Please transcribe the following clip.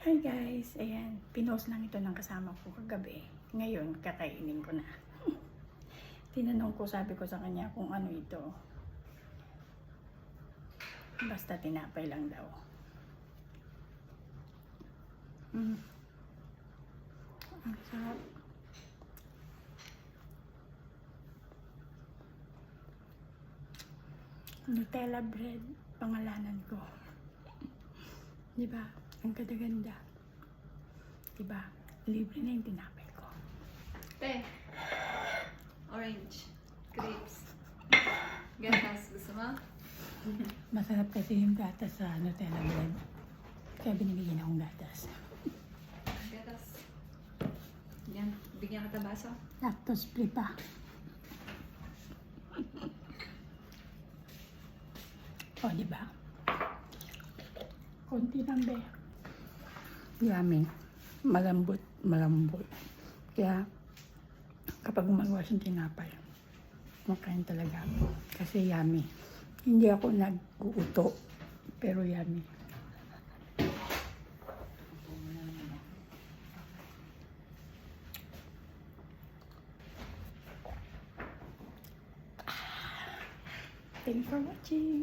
Hi guys! Ayan, pinost lang ito ng kasama ko kagabi. Ngayon, kakainin ko na. Tinanong ko, sabi ko sa kanya kung ano ito. Basta tinapay lang daw. Ang sarap. Nutella bread, pangalanan ko. Diba? Ang ganda-ganda. Diba? Libre na yung tinapay ko. Te, orange, grapes, gatas, gusto mo? Masarap kasi yung gatas sa Nutella bread. Kaya binibigyan akong gatas. Gatas. Yan, bigyan ka tabaso. Lactose free pa. O, diba? Konti lang be. Yummy. Malambot, malambot. Kaya, kapag gumagawa siyang tinapay, makain talaga ako. Kasi yummy. Hindi ako nag-uuto, pero yummy. Thanks for watching.